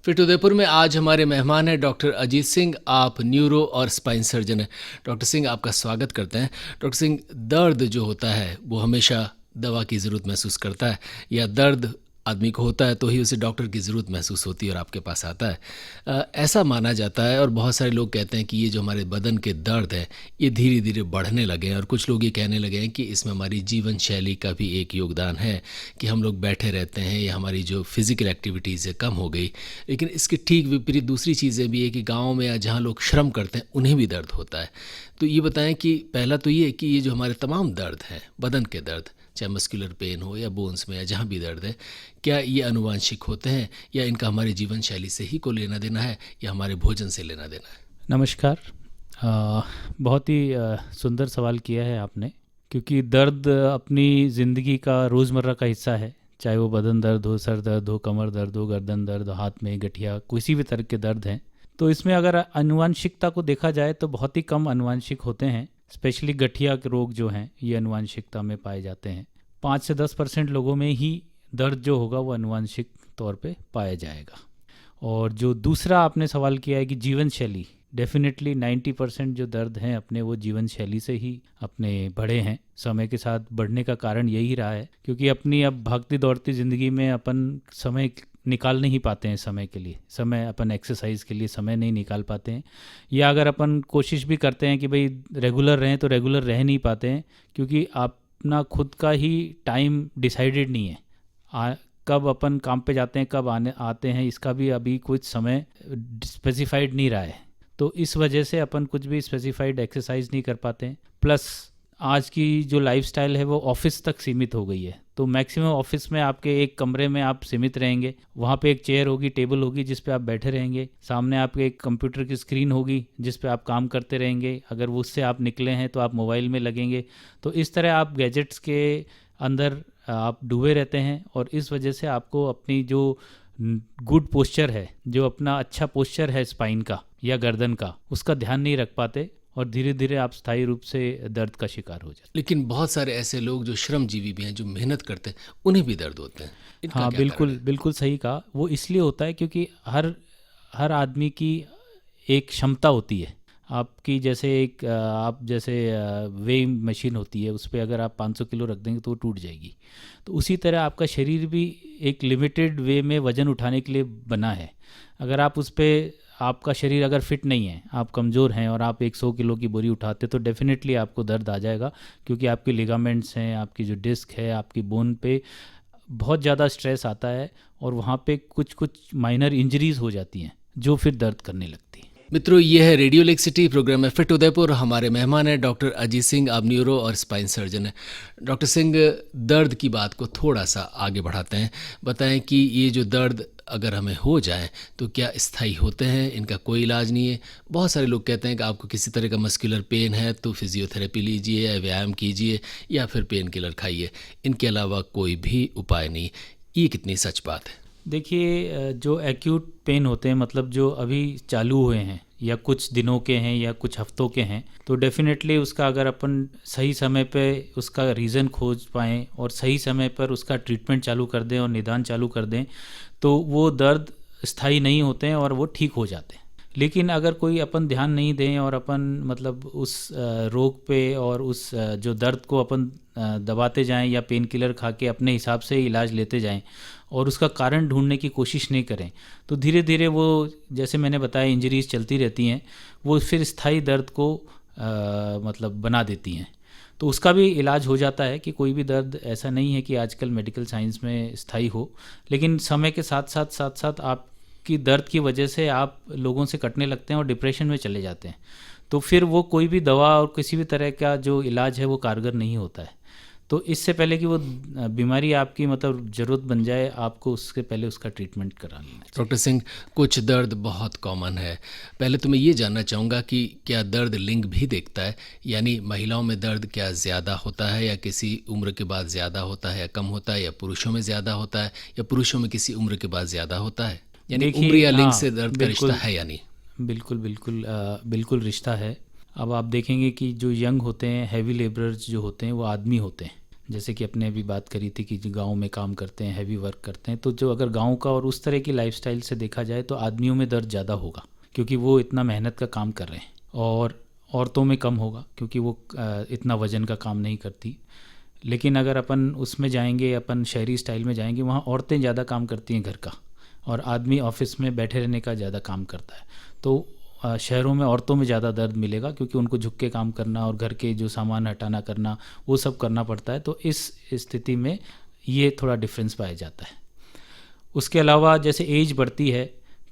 Fit Udaipur में आज हमारे मेहमान हैं डॉक्टर अजीत सिंह। आप न्यूरो और स्पाइन सर्जन हैं। डॉक्टर सिंह, आपका स्वागत करते हैं। डॉक्टर सिंह, दर्द जो होता है वो हमेशा दवा की ज़रूरत महसूस करता है, या दर्द आदमी को होता है तो ही उसे डॉक्टर की ज़रूरत महसूस होती है और आपके पास आता है। ऐसा माना जाता है और बहुत सारे लोग कहते हैं कि ये जो हमारे बदन के दर्द है ये धीरे धीरे बढ़ने लगे हैं, और कुछ लोग ये कहने लगे हैं कि इसमें हमारी जीवन शैली का भी एक योगदान है कि हम लोग बैठे रहते हैं या हमारी जो फिज़िकल एक्टिविटीज़ है कम हो गई। लेकिन इसके ठीक विपरीत दूसरी चीज़ें भी है कि गाँव में या जहाँ लोग श्रम करते हैं उन्हें भी दर्द होता है। तो ये बताएं कि पहला तो ये कि ये जो हमारे तमाम दर्द हैं, बदन के दर्द, चाहे मस्कुलर पेन हो या बोन्स में या जहाँ भी दर्द है, क्या ये अनुवांशिक होते हैं या इनका हमारे जीवन शैली से ही को लेना देना है या हमारे भोजन से लेना देना है? नमस्कार। बहुत ही सुंदर सवाल किया है आपने, क्योंकि दर्द अपनी ज़िंदगी का रोज़मर्रा का हिस्सा है। चाहे वो बदन दर्द हो, सर दर्द हो, कमर दर्द हो, गर्दन दर्द, हाथ में गठिया, किसी भी तरह के दर्द हैं। तो इसमें अगर आनुवांशिकता को देखा जाए तो बहुत ही कम आनुवांशिक होते हैं। स्पेशली गठिया के रोग जो हैं ये आनुवांशिकता में पाए जाते हैं। 5 से 10% लोगों में ही दर्द जो होगा वो आनुवांशिक तौर पे पाया जाएगा। और जो दूसरा आपने सवाल किया है कि जीवन शैली, डेफिनेटली 90% जो दर्द हैं अपने वो जीवन शैली से ही अपने बढ़े हैं। समय के साथ बढ़ने का कारण यही रहा है, क्योंकि अपनी अब भागती दौड़ती ज़िंदगी में अपन समय निकाल नहीं पाते हैं। समय के लिए समय, अपन एक्सरसाइज के लिए समय नहीं निकाल पाते हैं, या अगर अपन कोशिश भी करते हैं कि भाई रेगुलर रहें तो रेगुलर रह नहीं पाते हैं, क्योंकि अपना खुद का ही टाइम डिसाइडेड नहीं है। कब अपन काम पे जाते हैं, कब आते हैं, इसका भी अभी कुछ समय स्पेसिफाइड नहीं रहा है। तो इस वजह से अपन कुछ भी स्पेसिफाइड एक्सरसाइज नहीं कर पाते हैं। प्लस आज की जो लाइफस्टाइल है वो ऑफिस तक सीमित हो गई है। तो मैक्सिमम ऑफिस में आपके एक कमरे में आप सीमित रहेंगे। वहाँ पे एक चेयर होगी, टेबल होगी जिस पे आप बैठे रहेंगे। सामने आपके एक कंप्यूटर की स्क्रीन होगी जिस पे आप काम करते रहेंगे। अगर उससे आप निकले हैं तो आप मोबाइल में लगेंगे। तो इस तरह आप गैजेट्स के अंदर आप डूबे रहते हैं, और इस वजह से आपको अपनी जो गुड पोस्चर है, जो अपना अच्छा पोस्चर है स्पाइन का या गर्दन का, उसका ध्यान नहीं रख पाते, और धीरे धीरे आप स्थायी रूप से दर्द का शिकार हो जाते हैं। लेकिन बहुत सारे ऐसे लोग जो श्रमजीवी भी हैं, जो मेहनत करते हैं, उन्हें भी दर्द होते हैं। इनका हाँ, क्या बिल्कुल कारण है? बिल्कुल सही कहा। वो इसलिए होता है क्योंकि हर आदमी की एक क्षमता होती है। आपकी जैसे एक आप जैसे वेइंग मशीन होती है, उस पर अगर आप 500 किलो रख देंगे तो वो टूट जाएगी। तो उसी तरह आपका शरीर भी एक लिमिटेड वे में वज़न उठाने के लिए बना है। अगर आप उस पर, आपका शरीर अगर फिट नहीं है, आप कमज़ोर हैं और आप 100 किलो की बोरी उठाते तो डेफिनेटली आपको दर्द आ जाएगा, क्योंकि आपके लिगामेंट्स हैं, आपकी जो डिस्क है, आपकी बोन पे बहुत ज़्यादा स्ट्रेस आता है, और वहाँ पे कुछ कुछ माइनर इंजरीज हो जाती हैं जो फिर दर्द करने लगती हैं। मित्रों, ये है रेडियो लेक सिटी, प्रोग्राम है फिट उदयपुर। हमारे मेहमान हैं डॉक्टर अजीत सिंह। आप न्यूरो और स्पाइन सर्जन हैं। डॉक्टर सिंह, दर्द की बात को थोड़ा सा आगे बढ़ाते हैं। बताएं कि ये जो दर्द अगर हमें हो जाए तो क्या स्थायी होते हैं, इनका कोई इलाज नहीं है? बहुत सारे लोग कहते हैं कि आपको किसी तरह का मस्कुलर पेन है तो फिजियोथेरेपी लीजिए या व्यायाम कीजिए या फिर पेन किलर खाइए, इनके अलावा कोई भी उपाय नहीं। ये कितनी सच बात है? देखिए, जो एक्यूट पेन होते हैं, मतलब जो अभी चालू हुए हैं या कुछ दिनों के हैं या कुछ हफ्तों के हैं, तो डेफिनेटली उसका अगर अपन सही समय पे उसका रीज़न खोज पाएँ और सही समय पर उसका ट्रीटमेंट चालू कर दें और निदान चालू कर दें, तो वो दर्द स्थायी नहीं होते हैं और वो ठीक हो जाते हैं। लेकिन अगर कोई अपन ध्यान नहीं दें और अपन मतलब उस रोग पे और उस जो दर्द को अपन दबाते जाएं या पेन किलर खा के अपने हिसाब से इलाज लेते जाएं और उसका कारण ढूंढने की कोशिश नहीं करें, तो धीरे धीरे वो, जैसे मैंने बताया, इंजरीज चलती रहती हैं, वो फिर स्थायी दर्द को मतलब बना देती हैं। तो उसका भी इलाज हो जाता है कि कोई भी दर्द ऐसा नहीं है कि आजकल मेडिकल साइंस में स्थायी हो, लेकिन समय के साथ साथ आपकी दर्द की वजह से आप लोगों से कटने लगते हैं और डिप्रेशन में चले जाते हैं। तो फिर वो कोई भी दवा और किसी भी तरह का जो इलाज है वो कारगर नहीं होता है। तो इससे पहले कि वो बीमारी आपकी मतलब ज़रूरत बन जाए, आपको उससे पहले उसका ट्रीटमेंट करा लेना चाहिए। डॉक्टर सिंह, कुछ दर्द बहुत कॉमन है। पहले तो मैं ये जानना चाहूँगा कि क्या दर्द लिंग भी देखता है, यानी महिलाओं में दर्द क्या ज़्यादा होता है या किसी उम्र के बाद ज़्यादा होता है या कम होता है, या पुरुषों में ज़्यादा होता है या पुरुषों में किसी उम्र के बाद ज़्यादा होता है? यानी देखिए, उम्र या लिंग हाँ, से दर्द का रिश्ता है या नहीं? बिल्कुल बिल्कुल बिल्कुल रिश्ता है। अब आप देखेंगे कि जो यंग होते हैं, हैवी लेबरर्स जो होते हैं, वो आदमी होते हैं, जैसे कि अपने अभी बात करी थी कि जो गाँव में काम करते हैं, हैवी वर्क करते हैं, तो जो अगर गाँव का और उस तरह की लाइफस्टाइल से देखा जाए तो आदमियों में दर्द ज़्यादा होगा क्योंकि वो इतना मेहनत का काम कर रहे हैं, और औरतों में कम होगा क्योंकि वो इतना वजन का काम नहीं करती। लेकिन अगर अपन उसमें जाएंगे, अपन शहरी स्टाइल में जाएंगे, वहाँ औरतें ज़्यादा काम करती हैं घर का, और आदमी ऑफिस में बैठे रहने का ज़्यादा काम करता है। तो शहरों में औरतों में ज़्यादा दर्द मिलेगा क्योंकि उनको झुक के काम करना और घर के जो सामान हटाना करना वो सब करना पड़ता है। तो इस स्थिति में ये थोड़ा डिफरेंस पाया जाता है। उसके अलावा जैसे एज बढ़ती है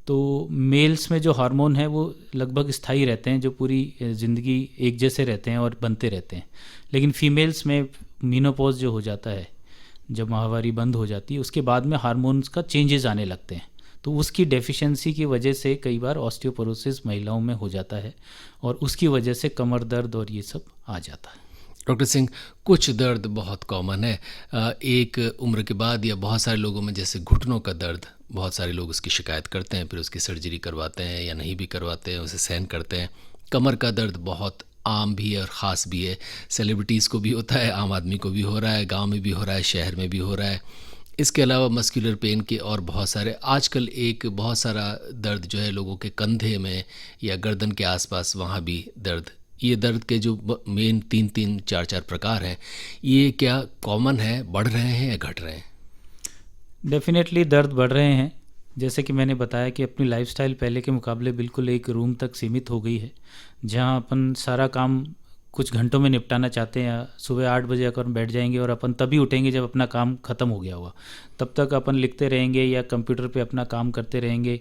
तो मेल्स में जो हार्मोन है वो लगभग स्थायी रहते हैं, जो पूरी ज़िंदगी एक जैसे रहते हैं और बनते रहते हैं। लेकिन फीमेल्स में मीनोपॉज जो हो जाता है, जब माहवारी बंद हो जाती है, उसके बाद में हार्मोन्स का चेंजेस आने लगते हैं। तो उसकी डेफिशिएंसी की वजह से कई बार ऑस्टियोपोरोसिस महिलाओं में हो जाता है और उसकी वजह से कमर दर्द और ये सब आ जाता है। डॉक्टर सिंह, कुछ दर्द बहुत कॉमन है एक उम्र के बाद, या बहुत सारे लोगों में जैसे घुटनों का दर्द, बहुत सारे लोग उसकी शिकायत करते हैं, फिर उसकी सर्जरी करवाते हैं या नहीं भी करवाते हैं, उसे सहन करते हैं। कमर का दर्द बहुत आम भी है और ख़ास भी है, सेलिब्रिटीज़ को भी होता है, आम आदमी को भी हो रहा है, गांव में भी हो रहा है, शहर में भी हो रहा है। इसके अलावा मस्कुलर पेन के और बहुत सारे, आजकल एक बहुत सारा दर्द जो है लोगों के कंधे में या गर्दन के आसपास, वहाँ भी दर्द। ये दर्द के जो मेन 3-4 प्रकार हैं, ये क्या कॉमन है, बढ़ रहे हैं या घट रहे हैं? डेफिनेटली दर्द बढ़ रहे हैं। जैसे कि मैंने बताया कि अपनी लाइफस्टाइल पहले के मुकाबले बिल्कुल एक रूम तक सीमित हो गई है, जहां अपन सारा काम कुछ घंटों में निपटाना चाहते हैं। सुबह 8 बजे अगर बैठ जाएंगे और अपन तभी उठेंगे जब अपना काम ख़त्म हो गया होगा, तब तक अपन लिखते रहेंगे या कंप्यूटर पे अपना काम करते रहेंगे,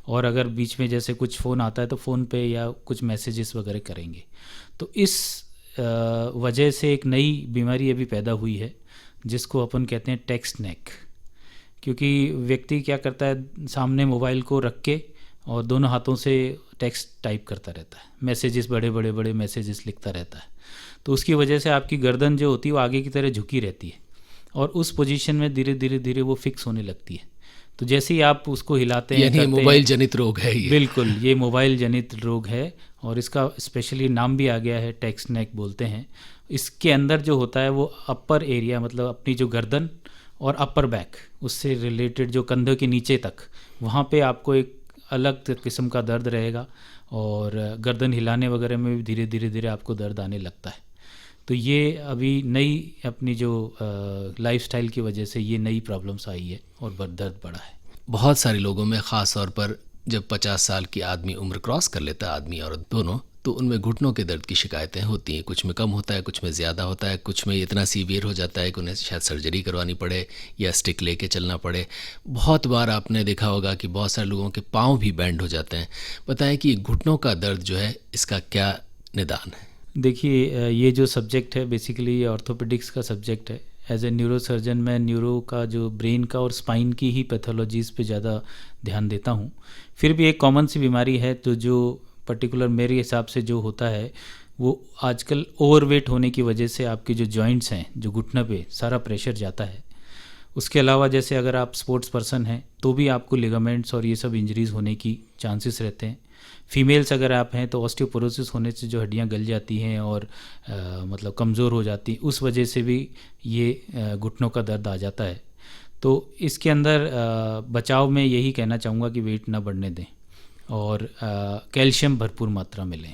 और अगर बीच में जैसे कुछ फ़ोन आता है तो फ़ोन पे या कुछ मैसेजेस वगैरह करेंगे। तो इस वजह से एक नई बीमारी अभी पैदा हुई है जिसको अपन कहते हैं टेक्स्ट नेक। क्योंकि व्यक्ति क्या करता है, सामने मोबाइल को रख के और दोनों हाथों से टेक्स्ट टाइप करता रहता है, मैसेजेस, बड़े मैसेजेस लिखता रहता है। तो उसकी वजह से आपकी गर्दन जो होती है वो आगे की तरह झुकी रहती है और उस पोजीशन में धीरे धीरे वो फिक्स होने लगती है। तो जैसे ही आप उसको हिलाते हैं, यानी मोबाइल जनित रोग है ये? बिल्कुल, ये मोबाइल जनित रोग है और इसका स्पेशली नाम भी आ गया है, टेक्स्ट नेक बोलते हैं। इसके अंदर जो होता है वो अपर एरिया, मतलब अपनी जो गर्दन और अपर बैक, उससे रिलेटेड जो कंधों के नीचे तक, वहाँ पे आपको एक अलग किस्म का दर्द रहेगा और गर्दन हिलाने वगैरह में भी धीरे धीरे आपको दर्द आने लगता है। तो ये अभी नई अपनी जो लाइफस्टाइल की वजह से ये नई प्रॉब्लम्स आई है और दर्द बढ़ा है। बहुत सारे लोगों में, ख़ास तौर पर जब 50 साल की आदमी उम्र क्रॉस कर लेता है, आदमी और दोनों, तो उनमें घुटनों के दर्द की शिकायतें होती हैं। कुछ में कम होता है, कुछ में ज़्यादा होता है, कुछ में इतना सीवियर हो जाता है कि उन्हें शायद सर्जरी करवानी पड़े या स्टिक लेके चलना पड़े। बहुत बार आपने देखा होगा कि बहुत सारे लोगों के पाँव भी बैंड हो जाते हैं। बताएं कि घुटनों का दर्द जो है, इसका क्या निदान है? देखिए, ये जो सब्जेक्ट है बेसिकली ये ऑर्थोपेडिक्स का सब्जेक्ट है। एज ए न्यूरो सर्जन मैं न्यूरो का, जो ब्रेन का और स्पाइन की ही पैथोलॉजीज़ पे ज़्यादा ध्यान देता हूँ। फिर भी एक कॉमन सी बीमारी है, तो जो पर्टिकुलर मेरे हिसाब से जो होता है वो आजकल ओवरवेट होने की वजह से आपके जो जॉइंट्स हैं, जो घुटने पे सारा प्रेशर जाता है। उसके अलावा जैसे अगर आप स्पोर्ट्स पर्सन हैं तो भी आपको लिगामेंट्स और ये सब इंजरीज़ होने की चांसेस रहते हैं। फीमेल्स अगर आप हैं तो ऑस्टियोपोरोसिस होने से जो हड्डियां गल जाती हैं और मतलब कमज़ोर हो जाती, उस वजह से भी ये घुटनों का दर्द आ जाता है। तो इसके अंदर बचाव में यही कहना चाहूँगा कि वेट ना बढ़ने दें और कैल्शियम भरपूर मात्रा में लें।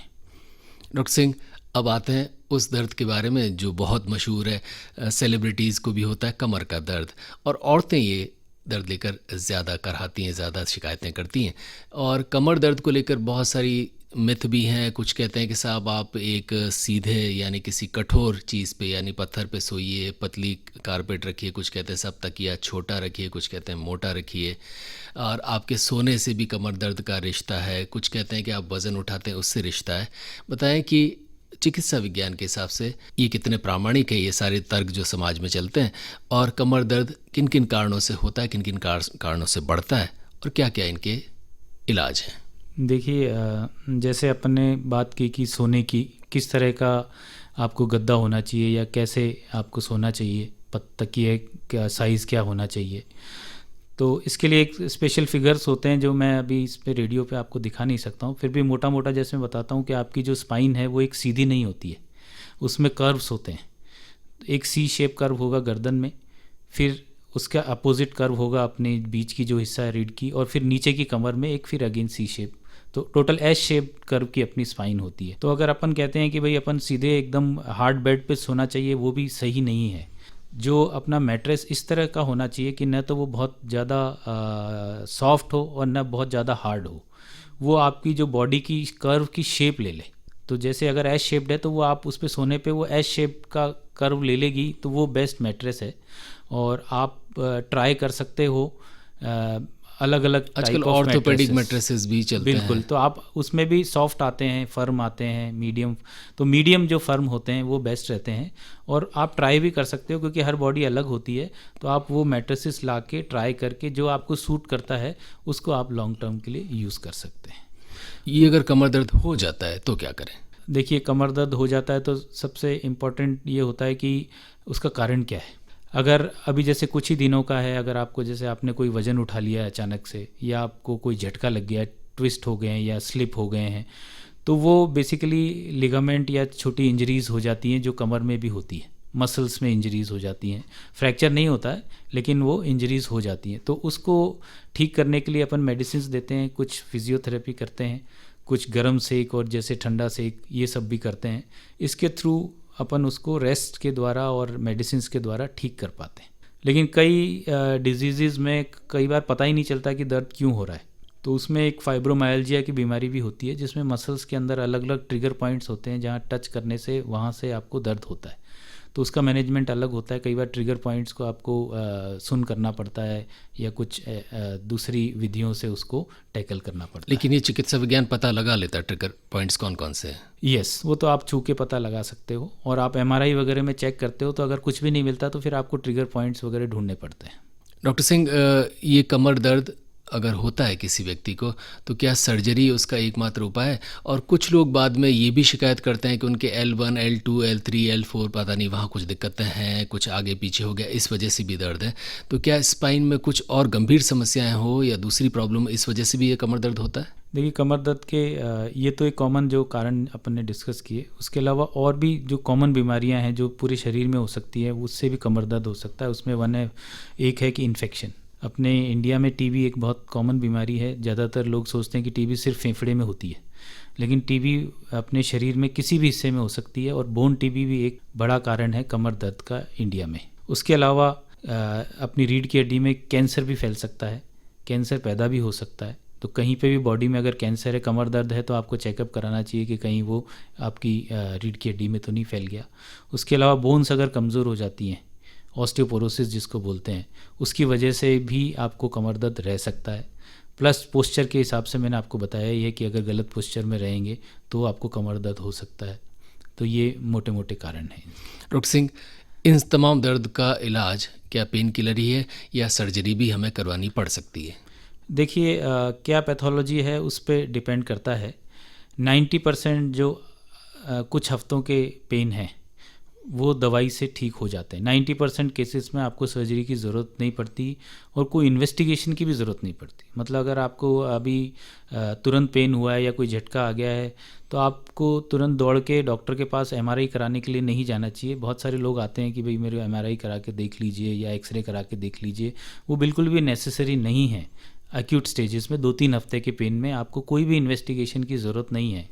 डॉक्टर सिंह, अब आते हैं उस दर्द के बारे में जो बहुत मशहूर है, सेलिब्रिटीज़ को भी होता है, कमर का दर्द, और औरतें ये दर्द लेकर ज़्यादा कराती हैं, ज़्यादा शिकायतें करती हैं। और कमर दर्द को लेकर बहुत सारी मिथ भी हैं। कुछ कहते हैं कि साहब आप एक सीधे यानी किसी कठोर चीज़ पे, यानी पत्थर पे सोइए, पतली कारपेट रखिए, कुछ कहते हैं सब तकिया छोटा रखिए, कुछ कहते हैं मोटा रखिए, और आपके सोने से भी कमर दर्द का रिश्ता है। कुछ कहते हैं कि आप वज़न उठाते हैं उससे रिश्ता है। बताएं कि चिकित्सा विज्ञान के हिसाब से ये कितने प्रामाणिक है, ये सारे तर्क जो समाज में चलते हैं, और कमर दर्द किन किन कारणों से होता है, किन किन कारणों से बढ़ता है, और क्या क्या इनके इलाज हैं? देखिए, जैसे अपन ने बात की कि सोने की किस तरह का आपको गद्दा होना चाहिए या कैसे आपको सोना चाहिए, तकिए का साइज़ क्या होना चाहिए, तो इसके लिए एक स्पेशल फिगर्स होते हैं जो मैं अभी इस पे रेडियो पे आपको दिखा नहीं सकता हूँ। फिर भी मोटा मोटा जैसे मैं बताता हूँ कि आपकी जो स्पाइन है वो एक सीधी नहीं होती है, उसमें कर्व्स होते हैं। एक सी शेप कर्व होगा गर्दन में, फिर उसका अपोजिट कर्व होगा अपने बीच की जो हिस्सा है रीढ़ की, और फिर नीचे की कमर में एक फिर अगेन सी शेप। तो टोटल एस शेप कर्व की अपनी स्पाइन होती है। तो अगर अपन कहते हैं कि भाई अपन सीधे एकदम हार्ड बेड पे सोना चाहिए, वो भी सही नहीं है। जो अपना मैट्रेस इस तरह का होना चाहिए कि न तो वो बहुत ज़्यादा सॉफ्ट हो और न बहुत ज़्यादा हार्ड हो, वो आपकी जो बॉडी की कर्व की शेप ले ले। तो जैसे अगर एस शेप्ड है तो वो आप उस पर सोने पे वो एस शेप का कर्व ले लेगी, तो वो बेस्ट मैट्रेस है। और आप ट्राई कर सकते हो अलग अलग आजकल टाइप ऑफ ऑर्थोपेडिक मैट्रेसेस भी चलते हैं। बिल्कुल, तो आप उसमें भी सॉफ्ट आते हैं, फर्म आते हैं, मीडियम। तो मीडियम जो फर्म होते हैं वो बेस्ट रहते हैं, और आप ट्राई भी कर सकते हो क्योंकि हर बॉडी अलग होती है। तो आप वो मैट्रेसेस ला के ट्राई करके जो आपको सूट करता है उसको आप लॉन्ग टर्म के लिए यूज़ कर सकते हैं। ये अगर कमर दर्द हो जाता है तो क्या करें? देखिए, कमर दर्द हो जाता है तो सबसे इम्पोर्टेंट ये होता है कि उसका कारण क्या है। अगर अभी जैसे कुछ ही दिनों का है, अगर आपको जैसे आपने कोई वज़न उठा लिया है अचानक से, या आपको कोई झटका लग गया है, ट्विस्ट हो गए हैं या स्लिप हो गए हैं, तो वो बेसिकली लिगामेंट या छोटी इंजरीज़ हो जाती हैं जो कमर में भी होती है। मसल्स में इंजरीज़ हो जाती हैं, फ्रैक्चर नहीं होता है लेकिन वो इंजरीज़ हो जाती हैं। तो उसको ठीक करने के लिए अपन मेडिसिन देते हैं, कुछ फिजियोथेरेपी करते हैं, कुछ गर्म सेक और जैसे ठंडा सेक, ये सब भी करते हैं। इसके थ्रू अपन उसको रेस्ट के द्वारा और मेडिसिन्स के द्वारा ठीक कर पाते हैं। लेकिन कई डिजीज़ में कई बार पता ही नहीं चलता कि दर्द क्यों हो रहा है। तो उसमें एक फाइब्रोमाइल्जिया की बीमारी भी होती है, जिसमें मसल्स के अंदर अलग अलग ट्रिगर पॉइंट्स होते हैं जहाँ टच करने से वहाँ से आपको दर्द होता है। तो उसका मैनेजमेंट अलग होता है। कई बार ट्रिगर पॉइंट्स को आपको सुन करना पड़ता है या कुछ दूसरी विधियों से उसको टैकल करना पड़ता है। लेकिन ये चिकित्सा विज्ञान पता लगा लेता है ट्रिगर पॉइंट्स कौन कौन से हैं? यस, वो तो आप छू के पता लगा सकते हो, और आप एमआरआई वगैरह में चेक करते हो तो अगर कुछ भी नहीं मिलता तो फिर आपको ट्रिगर पॉइंट्स वगैरह ढूंढने पड़ते हैं। डॉक्टर सिंह, ये कमर दर्द अगर होता है किसी व्यक्ति को तो क्या सर्जरी उसका एकमात्र उपाय है? और कुछ लोग बाद में ये भी शिकायत करते हैं कि उनके L1, L2, L3, L4 पता नहीं वहाँ कुछ दिक्कतें हैं, कुछ आगे पीछे हो गया, इस वजह से भी दर्द है। तो क्या स्पाइन में कुछ और गंभीर समस्याएं हो या दूसरी प्रॉब्लम, इस वजह से भी ये कमर दर्द होता है? देखिए, कमर दर्द के ये तो एक कॉमन जो कारण अपन ने डिस्कस किए। उसके अलावा और भी जो कॉमन बीमारियां हैं जो पूरे शरीर में हो सकती है, उससे भी कमर दर्द हो सकता है। उसमें एक है कि इन्फेक्शन। अपने इंडिया में टीबी एक बहुत कॉमन बीमारी है। ज़्यादातर लोग सोचते हैं कि टीबी सिर्फ फेफड़े में होती है, लेकिन टीबी अपने शरीर में किसी भी हिस्से में हो सकती है, और बोन टीबी भी एक बड़ा कारण है कमर दर्द का इंडिया में। उसके अलावा अपनी रीढ़ की हड्डी में कैंसर भी फैल सकता है, कैंसर पैदा भी हो सकता है। तो कहीं पे भी बॉडी में अगर कैंसर है, कमर दर्द है, तो आपको चेकअप कराना चाहिए कि कहीं वो आपकी रीढ़ की हड्डी में तो नहीं फैल गया। उसके अलावा बोन्स अगर कमज़ोर हो जाती हैं, ऑस्टियोपोरोसिस जिसको बोलते हैं, उसकी वजह से भी आपको कमर दर्द रह सकता है। प्लस पोस्चर के हिसाब से मैंने आपको बताया ही है कि अगर गलत पोस्चर में रहेंगे तो आपको कमर दर्द हो सकता है। तो ये मोटे मोटे कारण हैं। डॉक्टर सिंह, इन तमाम दर्द का इलाज क्या पेन किलर ही है या सर्जरी भी हमें करवानी पड़ सकती है? देखिए, क्या पैथोलॉजी है उस पर डिपेंड करता है। 90% जो कुछ हफ्तों के पेन हैं वो दवाई से ठीक हो जाते हैं। 90% केसेस में आपको सर्जरी की ज़रूरत नहीं पड़ती और कोई इन्वेस्टिगेशन की भी ज़रूरत नहीं पड़ती। मतलब अगर आपको अभी तुरंत पेन हुआ है या कोई झटका आ गया है तो आपको तुरंत दौड़ के डॉक्टर के पास एमआरआई कराने के लिए नहीं जाना चाहिए। बहुत सारे लोग आते हैं कि भाई मेरे एमआरआई करा के देख लीजिए या एक्सरे करा के देख लीजिए, वो बिल्कुल भी नेसेसरी नहीं है। एक्यूट स्टेजेस में 2-3 हफ्ते के पेन में आपको कोई भी इन्वेस्टिगेशन की ज़रूरत नहीं है।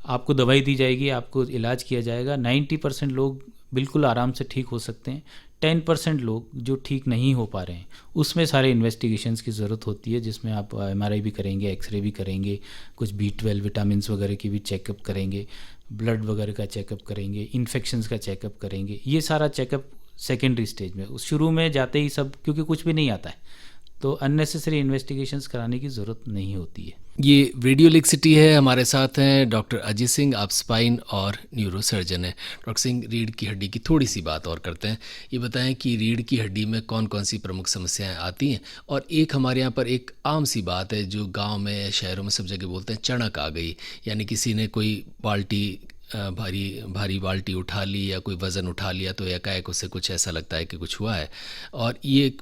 आपको दवाई दी जाएगी, आपको इलाज किया जाएगा। 90% लोग बिल्कुल आराम से ठीक हो सकते हैं। 10% लोग जो ठीक नहीं हो पा रहे हैं उसमें सारे इन्वेस्टिगेशंस की ज़रूरत होती है, जिसमें आप एमआरआई भी करेंगे, एक्सरे भी करेंगे, कुछ B12 विटामिन्स वगैरह की भी चेकअप करेंगे, ब्लड वगैरह का चेकअप करेंगे, इन्फेक्शंस का चेकअप करेंगे। ये सारा चेकअप सेकेंडरी स्टेज में, शुरू में जाते ही सब क्योंकि कुछ भी नहीं आता है तो अननेसेसरी इन्वेस्टिगेशंस कराने की ज़रूरत नहीं होती है। ये रेडियो लेक सिटी है, हमारे साथ हैं डॉक्टर अजीत सिंह, आप स्पाइन और न्यूरो सर्जन हैं। डॉक्टर सिंह, रीढ़ की हड्डी की थोड़ी सी बात और करते हैं। ये बताएं कि रीढ़ की हड्डी में कौन कौन सी प्रमुख समस्याएं आती हैं। और एक हमारे यहाँ पर एक आम सी बात है जो गांव में शहरों में सब जगह बोलते हैं, चणक आ गई, यानी किसी ने कोई बाल्टी भारी बाल्टी उठा ली या कोई वज़न उठा लिया तो एकाएक उसे कुछ ऐसा लगता है कि कुछ हुआ है। और ये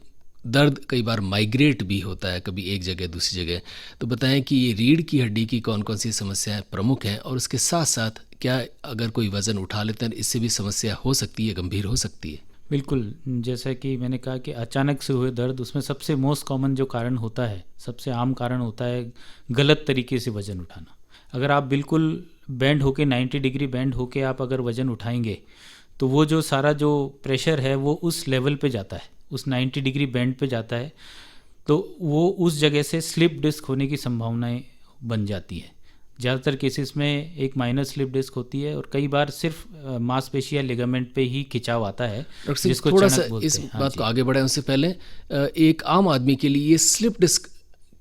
दर्द कई बार माइग्रेट भी होता है, कभी एक जगह दूसरी जगह, तो बताएं कि ये रीढ़ की हड्डी की कौन कौन सी समस्याएं प्रमुख हैं, और उसके साथ साथ क्या अगर कोई वज़न उठा लेते हैं इससे भी समस्या हो सकती है, गंभीर हो सकती है? बिल्कुल, जैसा कि मैंने कहा कि अचानक से हुए दर्द, उसमें सबसे मोस्ट कॉमन जो कारण होता है, सबसे आम कारण होता है गलत तरीके से वज़न उठाना। अगर आप बिल्कुल बेंड होके 90 डिग्री बेंड होके आप अगर वज़न उठाएंगे तो वो जो सारा जो प्रेशर है वो उस लेवल पे जाता है, उस 90 डिग्री बेंड पे जाता है, तो वो उस जगह से स्लिप डिस्क होने की संभावनाएं बन जाती है। ज़्यादातर केसेस में एक माइनर स्लिप डिस्क होती है और कई बार सिर्फ मांसपेशी या लिगामेंट पे ही खिंचाव आता है, डॉक्टर सिंह, जिसको थोड़ा चणक सा बोलते इस हैं। हाँ बात जी। को आगे बढ़ाएं उससे पहले एक आम आदमी के लिए ये स्लिप डिस्क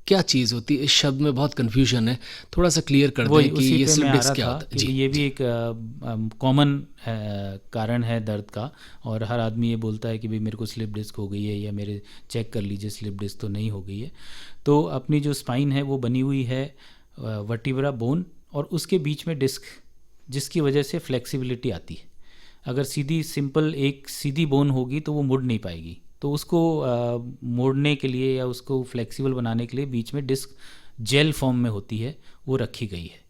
क्या चीज़ होती है? इस शब्द में बहुत कन्फ्यूजन है, थोड़ा सा क्लियर कर वही दें कि उसी ये पे स्लिप मैं आ डिस्क रहा क्या था होता है। कि जी ये भी एक कॉमन कारण है दर्द का, और हर आदमी ये बोलता है कि भाई मेरे को स्लिप डिस्क हो गई है, या मेरे चेक कर लीजिए स्लिप डिस्क तो नहीं हो गई है। तो अपनी जो स्पाइन है वो बनी हुई है वर्टिब्रा बोन और उसके बीच में डिस्क, जिसकी वजह से फ्लेक्सिबिलिटी आती है। अगर सीधी सिंपल एक सीधी बोन होगी तो वो मुड़ नहीं पाएगी, तो उसको मोड़ने के लिए या उसको फ्लेक्सिबल बनाने के लिए बीच में डिस्क जेल फॉर्म में होती है, वो रखी गई है।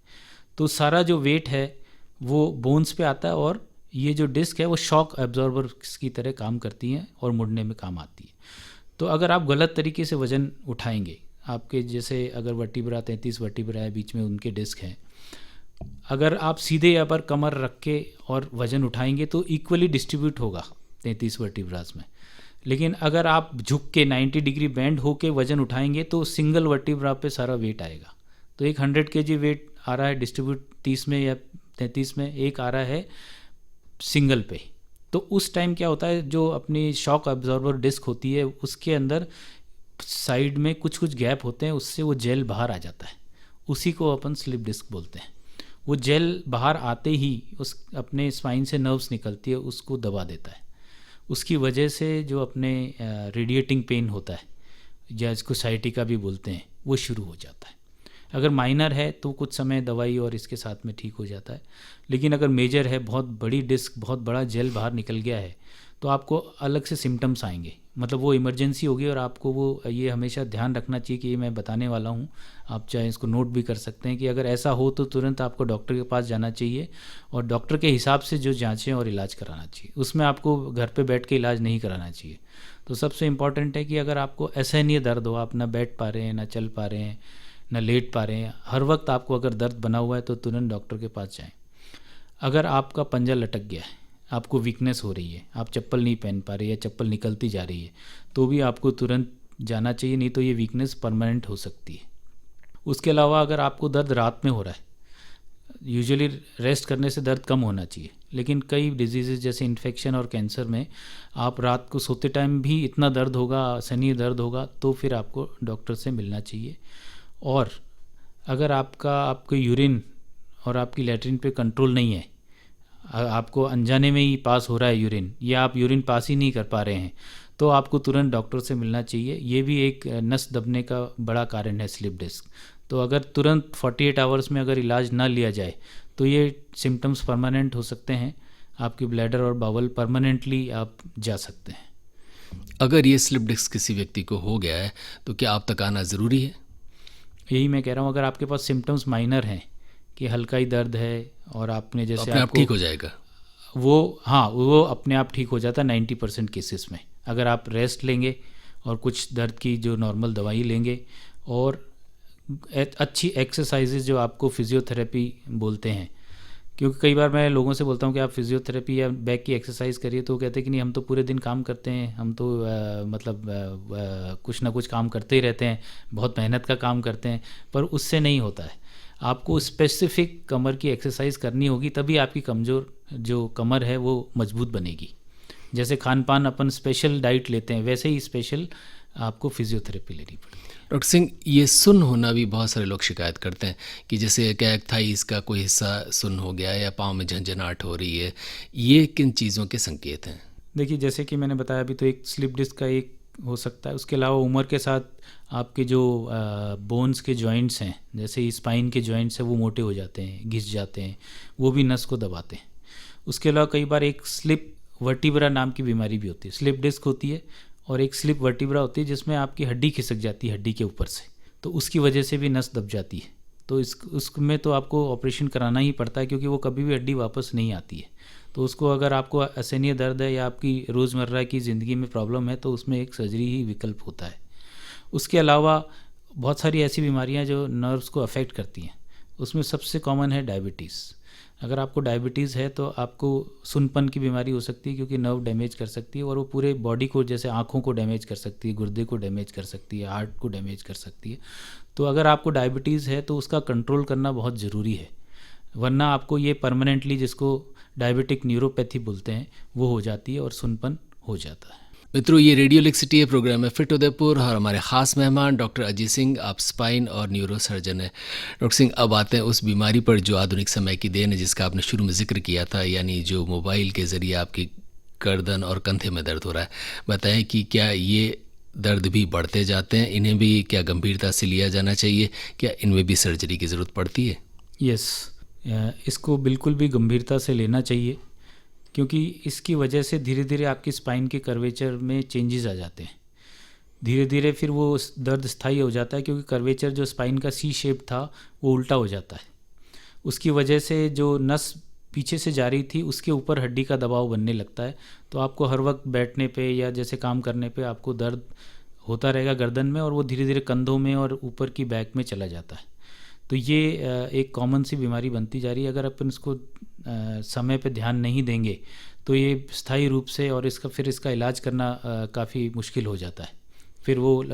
तो सारा जो वेट है वो बोन्स पे आता है, और ये जो डिस्क है वो शॉक एब्जॉर्बर की तरह काम करती हैं और मुड़ने में काम आती है। तो अगर आप गलत तरीके से वज़न उठाएंगे, आपके जैसे अगर वर्टिब्रा 33 वर्टिब्रा है, बीच में उनके डिस्क हैं, अगर आप सीधे यहाँ पर कमर रख के और वज़न उठाएंगे तो इक्वली डिस्ट्रीब्यूट होगा 33 वर्टिब्रास में। लेकिन अगर आप झुक के 90 डिग्री बेंड होके वज़न उठाएंगे तो सिंगल वर्टिब्रा पे सारा वेट आएगा। तो एक 100 kg वेट आ रहा है डिस्ट्रीब्यूट 30 में या 33 में, एक आ रहा है सिंगल पे। तो उस टाइम क्या होता है, जो अपनी शॉक एब्जॉर्बर डिस्क होती है उसके अंदर साइड में कुछ कुछ गैप होते हैं, उससे वो जेल बाहर आ जाता है, उसी को अपन स्लिप डिस्क बोलते हैं। वो जेल बाहर आते ही उस अपने स्पाइन से नर्व्स निकलती है, उसको दबा देता है। उसकी वजह से जो अपने रेडिएटिंग पेन होता है, या इसको साइटिका भी बोलते हैं, वो शुरू हो जाता है। अगर माइनर है तो कुछ समय दवाई और इसके साथ में ठीक हो जाता है, लेकिन अगर मेजर है, बहुत बड़ी डिस्क, बहुत बड़ा जेल बाहर निकल गया है, तो आपको अलग से सिम्टम्स आएंगे, मतलब वो इमरजेंसी होगी। और आपको वो ये हमेशा ध्यान रखना चाहिए कि ये मैं बताने वाला हूँ, आप चाहे इसको नोट भी कर सकते हैं कि अगर ऐसा हो तो तुरंत आपको डॉक्टर के पास जाना चाहिए, और डॉक्टर के हिसाब से जो जांचें और इलाज कराना चाहिए। उसमें आपको घर पे बैठ के इलाज नहीं कराना चाहिए। तो सबसे इम्पॉर्टेंट है कि अगर आपको असहनीय दर्द हो, आप ना बैठ पा रहे हैं, ना चल पा रहे हैं, ना लेट पा रहे हैं, हर वक्त आपको अगर दर्द बना हुआ है, तो तुरंत डॉक्टर के पास जाएं। अगर आपका पंजा लटक गया है, आपको वीकनेस हो रही है, आप चप्पल नहीं पहन पा रहे या चप्पल निकलती जा रही है, तो भी आपको तुरंत जाना चाहिए, नहीं तो ये वीकनेस परमानेंट हो सकती है। उसके अलावा अगर आपको दर्द रात में हो रहा है, यूजुअली रेस्ट करने से दर्द कम होना चाहिए, लेकिन कई डिजीज़ जैसे इन्फेक्शन और कैंसर में आप रात को सोते टाइम भी इतना दर्द होगा, असहनीय दर्द होगा, तो फिर आपको डॉक्टर से मिलना चाहिए। और अगर आपको यूरिन और आपकी लैट्रिन पे कंट्रोल नहीं है, आपको अनजाने में ही पास हो रहा है यूरिन, या आप यूरिन पास ही नहीं कर पा रहे हैं, तो आपको तुरंत डॉक्टर से मिलना चाहिए। ये भी एक नस दबने का बड़ा कारण है स्लिप डिस्क। तो अगर तुरंत 48 आवर्स में अगर इलाज ना लिया जाए तो ये सिम्टम्स परमानेंट हो सकते हैं, आपकी ब्लैडर और बावल परमानेंटली आप जा सकते हैं। अगर ये स्लिप डिस्क किसी व्यक्ति को हो गया है तो क्या आप तक आना ज़रूरी है? यही मैं कह रहा हूँ, अगर आपके पास सिम्टम्स माइनर हैं कि हल्का ही दर्द है और आपने तो जैसे अपने आप ठीक हो जाएगा? वो अपने आप ठीक हो जाता है 90% केसेस में। अगर आप रेस्ट लेंगे और कुछ दर्द की जो नॉर्मल दवाई लेंगे और अच्छी एक्सरसाइजेज जो आपको फिजियोथेरेपी बोलते हैं, क्योंकि कई बार मैं लोगों से बोलता हूँ कि आप फिजियोथेरेपी या बैक की एक्सरसाइज करिए, तो वो कहते हैं कि नहीं, हम तो पूरे दिन काम करते हैं, हम तो कुछ ना कुछ काम करते ही रहते हैं, बहुत मेहनत का काम करते हैं, पर उससे नहीं होता है। आपको स्पेसिफिक कमर की एक्सरसाइज करनी होगी, तभी आपकी कमज़ोर जो कमर है वो मजबूत बनेगी। जैसे खान पान अपन स्पेशल डाइट लेते हैं, वैसे ही स्पेशल आपको फिजियोथेरेपी लेनी पड़ती है। डॉक्टर सिंह, ये सुन्न होना भी बहुत सारे लोग शिकायत करते हैं कि जैसे क्या थाइस का कोई हिस्सा सुन्न हो गया है या पाँव में झंझनाहट हो रही है, ये किन चीज़ों के संकेत हैं? देखिए, जैसे कि मैंने बताया अभी, तो एक स्लिप डिस्क का एक हो सकता है। उसके अलावा उम्र के साथ आपके जो बोन्स के जॉइंट्स हैं, जैसे स्पाइन के जॉइंट्स हैं, वो मोटे हो जाते हैं, घिस जाते हैं, वो भी नस को दबाते हैं। उसके अलावा कई बार एक स्लिप वर्टिब्रा नाम की बीमारी भी होती है। स्लिप डिस्क होती है और एक स्लिप वर्टिब्रा होती है जिसमें आपकी हड्डी खिसक जाती है हड्डी के ऊपर से, तो उसकी वजह से भी नस दब जाती है। तो उसमें तो आपको ऑपरेशन कराना ही पड़ता है क्योंकि वो कभी भी हड्डी वापस नहीं आती है। तो उसको अगर आपको असहनीय दर्द है या आपकी रोज़मर्रा की ज़िंदगी में प्रॉब्लम है तो उसमें एक सर्जरी ही विकल्प होता है। उसके अलावा बहुत सारी ऐसी बीमारियां जो नर्व्स को अफेक्ट करती हैं, उसमें सबसे कॉमन है डायबिटीज़। अगर आपको डायबिटीज़ है तो आपको सुनपन की बीमारी हो सकती है क्योंकि नर्व डैमेज कर सकती है और वो पूरे बॉडी को, जैसे आँखों को डैमेज कर सकती है, गुर्दे को डैमेज कर सकती है, हार्ट को डैमेज कर सकती है। तो अगर आपको डायबिटीज़ है तो उसका कंट्रोल करना बहुत ज़रूरी है, वरना आपको ये परमानेंटली, जिसको डायबिटिक न्यूरोपैथी बोलते हैं, वो हो जाती है और सुनपन हो जाता है। मित्रों, ये रेडियो लेक सिटी है, प्रोग्राम है फिट उदयपुर और हमारे ख़ास मेहमान डॉक्टर अजीत सिंह, आप स्पाइन और न्यूरो सर्जन हैं। डॉक्टर सिंह, अब आते हैं उस बीमारी पर जो आधुनिक समय की देन है, जिसका आपने शुरू में जिक्र किया था, यानी जो मोबाइल के ज़रिए आपकी गर्दन और कंधे में दर्द हो रहा है। बताएं कि क्या ये दर्द भी बढ़ते जाते हैं, इन्हें भी क्या गंभीरता से लिया जाना चाहिए, क्या इनमें भी सर्जरी की ज़रूरत पड़ती है? यस, इसको बिल्कुल भी गंभीरता से लेना चाहिए क्योंकि इसकी वजह से धीरे धीरे आपकी स्पाइन के कर्वेचर में चेंजेस आ जाते हैं। धीरे धीरे फिर वो दर्द स्थायी हो जाता है क्योंकि कर्वेचर जो स्पाइन का सी शेप था वो उल्टा हो जाता है। उसकी वजह से जो नस पीछे से जा रही थी उसके ऊपर हड्डी का दबाव बनने लगता है। तो आपको हर वक्त बैठने पे या जैसे काम करने पे आपको दर्द होता रहेगा गर्दन में, और वो धीरे धीरे कंधों में और ऊपर की बैक में चला जाता है। तो ये एक कॉमन सी बीमारी बनती जा रही है। अगर अपन इसको समय पे ध्यान नहीं देंगे तो ये स्थायी रूप से, और इसका इलाज करना काफ़ी मुश्किल हो जाता है। फिर वो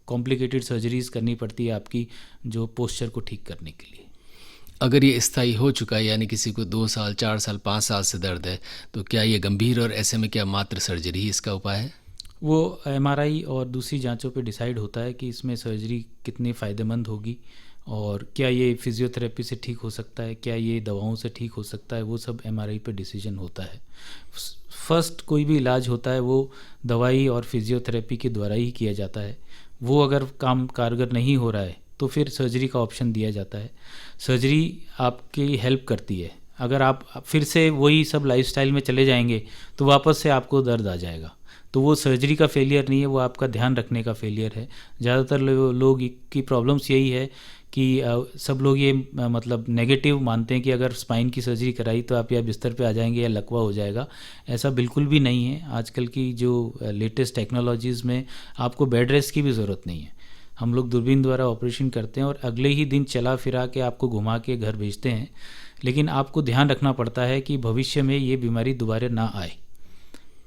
कॉम्प्लिकेटेड सर्जरीज करनी पड़ती है आपकी, जो पोस्चर को ठीक करने के लिए। अगर ये स्थायी हो चुका है, यानी किसी को 2 साल, 4 साल, 5 साल से दर्द है, तो क्या ये गंभीर, और ऐसे में क्या मात्र सर्जरी ही इसका उपाय है? वो MRI और दूसरी जांचों पे डिसाइड होता है कि इसमें सर्जरी कितनी फ़ायदेमंद होगी और क्या ये फिज़ियोथेरेपी से ठीक हो सकता है, क्या ये दवाओं से ठीक हो सकता है। वो सब MRI पे डिसीजन होता है। फर्स्ट कोई भी इलाज होता है वो दवाई और फिज़ियोथेरेपी के द्वारा ही किया जाता है। वो अगर काम कारगर नहीं हो रहा है तो फिर सर्जरी का ऑप्शन दिया जाता है। सर्जरी आपकी हेल्प करती है। अगर आप फिर से वही सब लाइफस्टाइल में चले जाएंगे तो वापस से आपको दर्द आ जाएगा। तो वो सर्जरी का फेलियर नहीं है, वो आपका ध्यान रखने का फेलियर है। ज़्यादातर लोग की प्रॉब्लम्स यही है कि सब लोग ये मतलब नेगेटिव मानते हैं कि अगर स्पाइन की सर्जरी कराई तो आप या बिस्तर पे आ जाएंगे या लकवा हो जाएगा। ऐसा बिल्कुल भी नहीं है। आजकल की जो लेटेस्ट टेक्नोलॉजीज़ में आपको बेड रेस्ट की भी ज़रूरत नहीं है। हम लोग दूरबीन द्वारा ऑपरेशन करते हैं और अगले ही दिन चला फिरा के आपको घुमा के घर भेजते हैं। लेकिन आपको ध्यान रखना पड़ता है कि भविष्य में ये बीमारी दोबारा ना आए।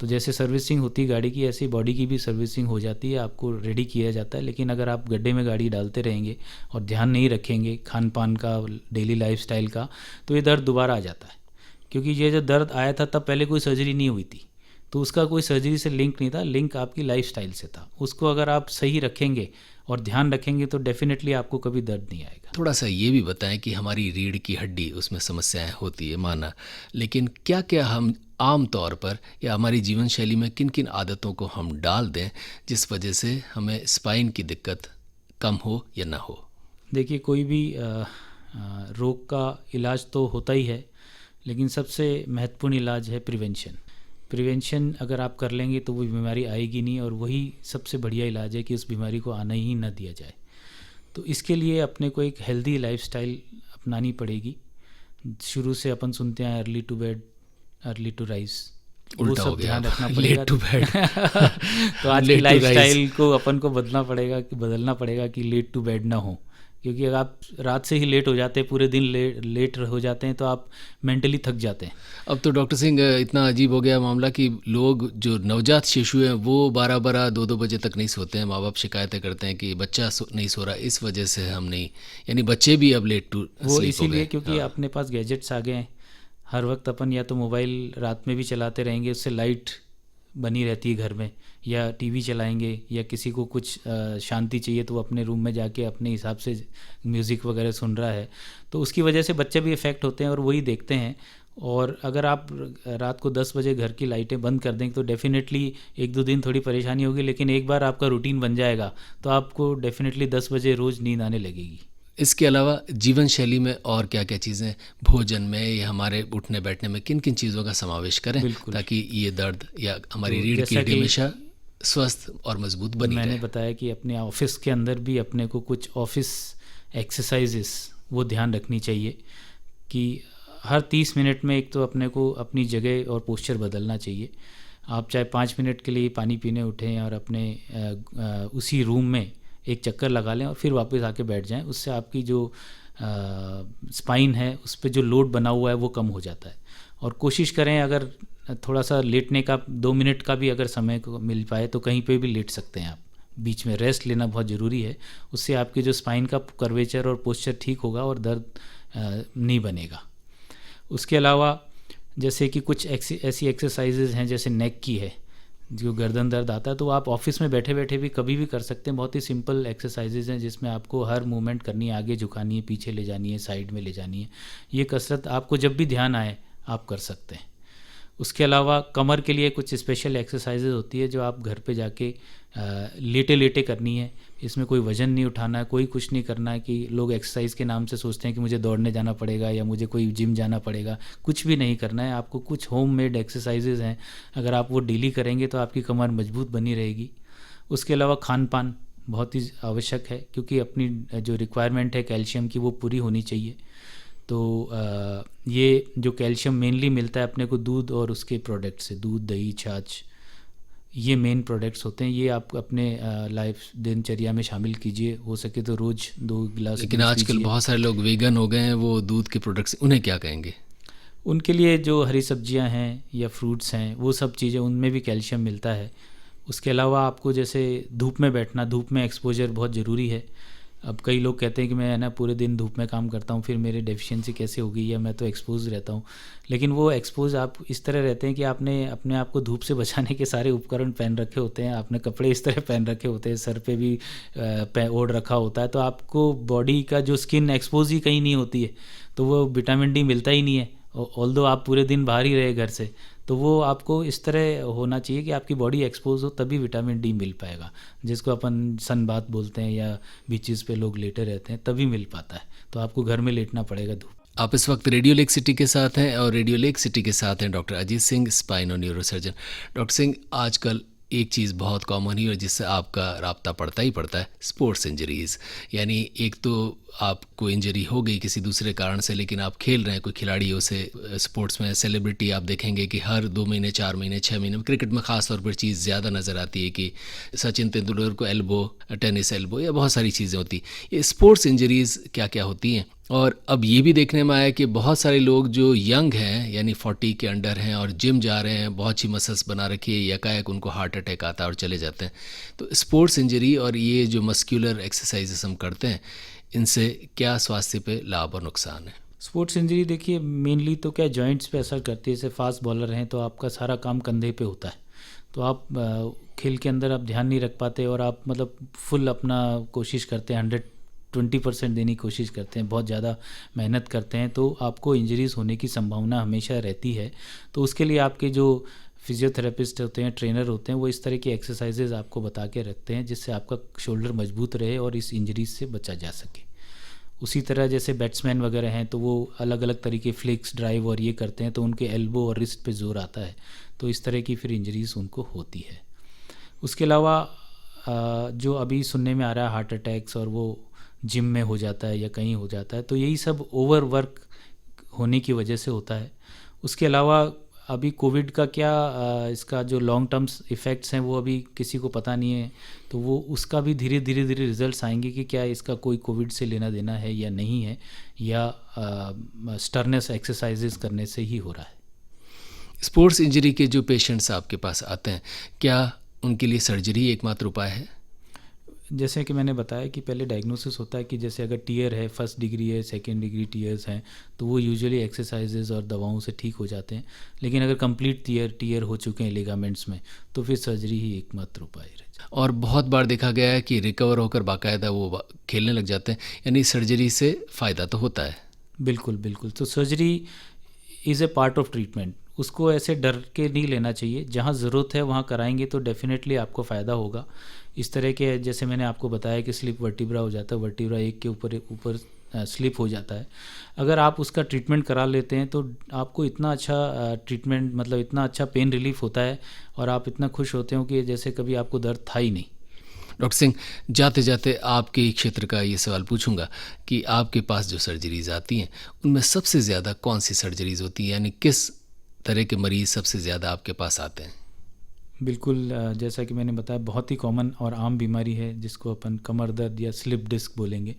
तो जैसे सर्विसिंग होती है गाड़ी की, ऐसी बॉडी की भी सर्विसिंग हो जाती है, आपको रेडी किया जाता है। लेकिन अगर आप गड्ढे में गाड़ी डालते रहेंगे और ध्यान नहीं रखेंगे खान पान का, डेली लाइफस्टाइल का, तो ये दर्द दोबारा आ जाता है। क्योंकि ये जो दर्द आया था तब पहले कोई सर्जरी नहीं हुई थी, तो उसका कोई सर्जरी से लिंक नहीं था, लिंक आपकी लाइफस्टाइल से था। उसको अगर आप सही रखेंगे और ध्यान रखेंगे तो डेफिनेटली आपको कभी दर्द नहीं आएगा। थोड़ा सा ये भी बताएं कि हमारी रीढ़ की हड्डी, उसमें समस्याएं होती है माना, लेकिन क्या क्या हम आम तौर पर या हमारी जीवन शैली में किन किन आदतों को हम डाल दें जिस वजह से हमें स्पाइन की दिक्कत कम हो या ना हो? देखिए, कोई भी रोग का इलाज तो होता ही है, लेकिन सबसे महत्वपूर्ण इलाज है प्रिवेंशन। प्रिवेंशन अगर आप कर लेंगे तो वो बीमारी आएगी नहीं, और वही सबसे बढ़िया इलाज है कि उस बीमारी को आना ही ना दिया जाए। तो इसके लिए अपने को एक हेल्दी लाइफस्टाइल अपनानी पड़ेगी। शुरू से अपन सुनते हैं early to bed early to rise, उल्टा हो गया, ध्यान रखना पड़ेगा। लेट टू बेड तो आज की लाइफस्टाइल को अपन को बदलना पड़ेगा कि लेट टू बेड ना हो। क्योंकि अगर आप रात से ही लेट हो जाते हैं, पूरे दिन लेट हो जाते हैं, तो आप मेंटली थक जाते हैं। अब तो डॉक्टर सिंह इतना अजीब हो गया मामला कि लोग जो नवजात शिशु हैं वो 12-12, 2-2 बजे तक नहीं सोते हैं। माँ बाप शिकायतें करते हैं कि बच्चा नहीं सो रहा, इस वजह से हम नहीं, यानी बच्चे भी अब लेट टू वो इसीलिए क्योंकि अपने पास गैजेट्स आ गए हैं। हर वक्त अपन या तो मोबाइल रात में भी चलाते रहेंगे, उससे लाइट बनी रहती है घर में, या टीवी चलाएंगे, या किसी को कुछ शांति चाहिए तो वो अपने रूम में जाके अपने हिसाब से म्यूज़िक वगैरह सुन रहा है। तो उसकी वजह से बच्चे भी इफ़ेक्ट होते हैं और वही देखते हैं। और अगर आप रात को 10 बजे घर की लाइटें बंद कर देंगे तो डेफिनेटली 1-2 दिन थोड़ी परेशानी होगी, लेकिन एक बार आपका रूटीन बन जाएगा तो आपको डेफिनेटली 10 बजे रोज़ नींद आने लगेगी। इसके अलावा जीवन शैली में और क्या क्या चीज़ें, भोजन में या हमारे उठने बैठने में किन किन चीज़ों का समावेश करें ताकि ये दर्द या हमारी रीढ़ की हड्डी हमेशा स्वस्थ और मजबूत बनी मैंने रहे। बताया कि अपने ऑफिस के अंदर भी अपने को कुछ ऑफिस एक्सरसाइजेस वो ध्यान रखनी चाहिए कि हर 30 मिनट में एक तो अपने को अपनी जगह और पोस्चर बदलना चाहिए। आप चाहे 5 मिनट के लिए पानी पीने उठें और अपने उसी रूम में एक चक्कर लगा लें और फिर वापस आके बैठ जाएं। उससे आपकी जो स्पाइन है उस पर जो लोड बना हुआ है वो कम हो जाता है। और कोशिश करें अगर थोड़ा सा लेटने का 2 मिनट का भी अगर समय को मिल पाए तो कहीं पे भी लेट सकते हैं आप। बीच में रेस्ट लेना बहुत ज़रूरी है। उससे आपकी जो स्पाइन का कर्वेचर और पोस्चर ठीक होगा और दर्द नहीं बनेगा। उसके अलावा जैसे कि कुछ ऐसी एक्सरसाइजेज हैं जैसे नेक की है, जो गर्दन दर्द आता है तो आप ऑफिस में बैठे बैठे भी कभी भी कर सकते हैं। बहुत ही सिंपल एक्सरसाइजेज हैं जिसमें आपको हर मूवमेंट करनी है, आगे झुकानी है, पीछे ले जानी है, साइड में ले जानी है। ये कसरत आपको जब भी ध्यान आए आप कर सकते हैं। उसके अलावा कमर के लिए कुछ स्पेशल एक्सरसाइजेज होती है जो आप घर पे जाके लेटे लेटे करनी है। इसमें कोई वज़न नहीं उठाना है, कोई कुछ नहीं करना है कि लोग एक्सरसाइज के नाम से सोचते हैं कि मुझे दौड़ने जाना पड़ेगा या मुझे कोई जिम जाना पड़ेगा। कुछ भी नहीं करना है आपको। कुछ होममेड एक्सरसाइजेज हैं, अगर आप वो डेली करेंगे तो आपकी कमर मजबूत बनी रहेगी। उसके अलावा खान पान बहुत ही आवश्यक है क्योंकि अपनी जो रिक्वायरमेंट है कैल्शियम की वो पूरी होनी चाहिए। तो ये जो कैल्शियम मेनली मिलता है अपने को दूध और उसके प्रोडक्ट से, दूध, दही, छाछ, ये मेन प्रोडक्ट्स होते हैं। ये आप अपने लाइफ दिनचर्या में शामिल कीजिए। हो सके तो रोज़ 2 गिलास लेकिन दूध आजकल पीजिए। बहुत सारे लोग वेगन हो गए हैं, वो दूध के प्रोडक्ट्स, उन्हें क्या कहेंगे? उनके लिए जो हरी सब्जियां हैं या फ्रूट्स हैं वो सब चीज़ें, उनमें भी कैल्शियम मिलता है। उसके अलावा आपको जैसे धूप में बैठना, धूप में एक्सपोजर बहुत ज़रूरी है। अब कई लोग कहते हैं कि मैं ना पूरे दिन धूप में काम करता हूँ, फिर मेरे डेफिशिएंसी कैसे होगी या मैं तो एक्सपोज रहता हूँ। लेकिन वो एक्सपोज आप इस तरह रहते हैं कि आपने अपने आप को धूप से बचाने के सारे उपकरण पहन रखे होते हैं, आपने कपड़े इस तरह पहन रखे होते हैं, सर पे भी ओढ़ रखा होता है, तो आपको बॉडी का जो स्किन एक्सपोज ही कहीं नहीं होती है, तो वो विटामिन डी मिलता ही नहीं है। ऑल्दो आप पूरे दिन बाहर ही रहे घर से, तो वो आपको इस तरह होना चाहिए कि आपकी बॉडी एक्सपोज हो, तभी विटामिन डी मिल पाएगा, जिसको अपन सन बाथ बोलते हैं या बीचेस पे लोग लेटे रहते हैं, तभी मिल पाता है। तो आपको घर में लेटना पड़ेगा धूप। आप इस वक्त रेडियो लेक सिटी के साथ हैं और रेडियो लेक सिटी के साथ हैं डॉक्टर अजीत सिंह, स्पाइन और न्यूरोसर्जन। डॉक्टर सिंह, आजकल एक चीज़ बहुत कॉमन ही और जिससे आपका राब्ता पड़ता ही पड़ता है, स्पोर्ट्स इंजरीज़। यानी एक तो आपको इंजरी हो गई किसी दूसरे कारण से, लेकिन आप खेल रहे हैं, कोई खिलाड़ी हो से स्पोर्ट्स में सेलिब्रिटी आप देखेंगे कि हर 2 महीने, 4 महीने, 6 महीने में, क्रिकेट में ख़ास तौर पर चीज़ ज़्यादा नज़र आती है कि सचिन तेंदुलकर को एल्बो, टेनिस एल्बो या बहुत सारी चीज़ें होती। ये स्पोर्ट्स इंजरीज़ क्या क्या होती हैं? और अब ये भी देखने में आया कि बहुत सारे लोग जो यंग हैं यानी 40 के अंडर हैं और जिम जा रहे हैं, बहुत सी मसल्स बना रखी है, यकायक उनको हार्ट अटैक आता है और चले जाते हैं। तो स्पोर्ट्स इंजरी और ये जो मस्कुलर एक्सरसाइजेस हम करते हैं, इनसे क्या स्वास्थ्य पे लाभ और नुकसान है? स्पोर्ट्स इंजरी देखिए मेनली तो क्या जॉइंट्स पे असर करती है। जैसे फास्ट बॉलर हैं तो आपका सारा काम कंधे पे होता है, तो आप खेल के अंदर आप ध्यान नहीं रख पाते और आप मतलब फुल अपना कोशिश करते हैं, 120% देने की कोशिश करते हैं, बहुत ज़्यादा मेहनत करते हैं, तो आपको इंजरीज़ होने की संभावना हमेशा रहती है। तो उसके लिए आपके जो फिजियोथेरेपिस्ट होते हैं, ट्रेनर होते हैं, वो इस तरह की एक्सरसाइजेज आपको बता के रखते हैं जिससे आपका शोल्डर मजबूत रहे और इस इंजरीज से बचा जा सके। उसी तरह जैसे बैट्समैन वगैरह हैं तो वो अलग अलग तरीके फ्लिक्स, ड्राइव और ये करते हैं, तो उनके एल्बो और रिस्ट पे जोर आता है, तो इस तरह की फिर इंजरीज़ उनको होती है। उसके अलावा जो अभी सुनने में आ रहा है हार्ट अटैक्स और वो जिम में हो जाता है या कहीं हो जाता है, तो यही सब ओवर वर्क होने की वजह से होता है। उसके अलावा अभी कोविड का क्या इसका जो लॉन्ग टर्म्स इफ़ेक्ट्स हैं वो अभी किसी को पता नहीं है, तो वो उसका भी धीरे धीरे रिजल्ट्स आएंगे कि क्या इसका कोई कोविड से लेना देना है या नहीं है, या स्टर्नेस एक्सरसाइजेस करने से ही हो रहा है। स्पोर्ट्स इंजरी के जो पेशेंट्स आपके पास आते हैं, क्या उनके लिए सर्जरी एकमात्र उपाय है? जैसे कि मैंने बताया कि पहले डायग्नोसिस होता है कि जैसे अगर टीयर है, फर्स्ट डिग्री है, सेकेंड डिग्री टीयर्स हैं, तो वो यूजुअली एक्सरसाइजेज और दवाओं से ठीक हो जाते हैं। लेकिन अगर कंप्लीट टीयर हो चुके हैं लिगामेंट्स में, तो फिर सर्जरी ही एकमात्र उपाय है। और बहुत बार देखा गया है कि रिकवर होकर बाकायदा वो खेलने लग जाते हैं, यानी सर्जरी से फ़ायदा तो होता है। बिल्कुल बिल्कुल। तो surgery is a part of treatment, उसको ऐसे डर के नहीं लेना चाहिए। जहाँ ज़रूरत है वहाँ कराएंगे तो डेफिनेटली आपको फ़ायदा होगा। इस तरह के जैसे मैंने आपको बताया कि स्लिप वर्टिब्रा हो जाता है, वर्टिब्रा एक के ऊपर स्लिप हो जाता है, अगर आप उसका ट्रीटमेंट करा लेते हैं तो आपको इतना अच्छा ट्रीटमेंट, मतलब इतना अच्छा पेन रिलीफ होता है और आप इतना खुश होते हो कि जैसे कभी आपको दर्द था ही नहीं। डॉक्टर सिंह, जाते जाते आपके ही क्षेत्र का ये सवाल पूछूंगा कि आपके पास जो सर्जरीज आती हैं उनमें सबसे ज़्यादा कौन सी सर्जरीज होती हैं, यानी किस तरह के मरीज़ सबसे ज़्यादा आपके पास आते हैं? बिल्कुल, जैसा कि मैंने बताया, बहुत ही कॉमन और आम बीमारी है जिसको अपन कमर दर्द या स्लिप डिस्क बोलेंगे।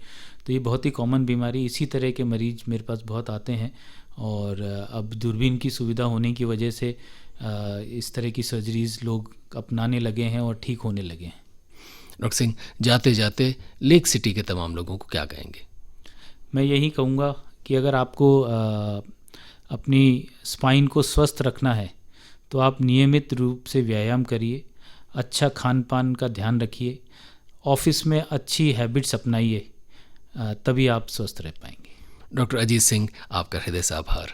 तो ये बहुत ही कॉमन बीमारी, इसी तरह के मरीज मेरे पास बहुत आते हैं और अब दूरबीन की सुविधा होने की वजह से इस तरह की सर्जरीज़ लोग अपनाने लगे हैं और ठीक होने लगे हैं। डॉक्टर सिंह, जाते जाते लेक सिटी के तमाम लोगों को क्या कहेंगे? मैं यही कहूँगा कि अगर आपको अपनी स्पाइन को स्वस्थ रखना है तो आप नियमित रूप से व्यायाम करिए, अच्छा खान पान का ध्यान रखिए, ऑफिस में अच्छी हैबिट्स अपनाइए, तभी आप स्वस्थ रह पाएंगे। डॉक्टर अजीत सिंह, आपका हृदय से आभार।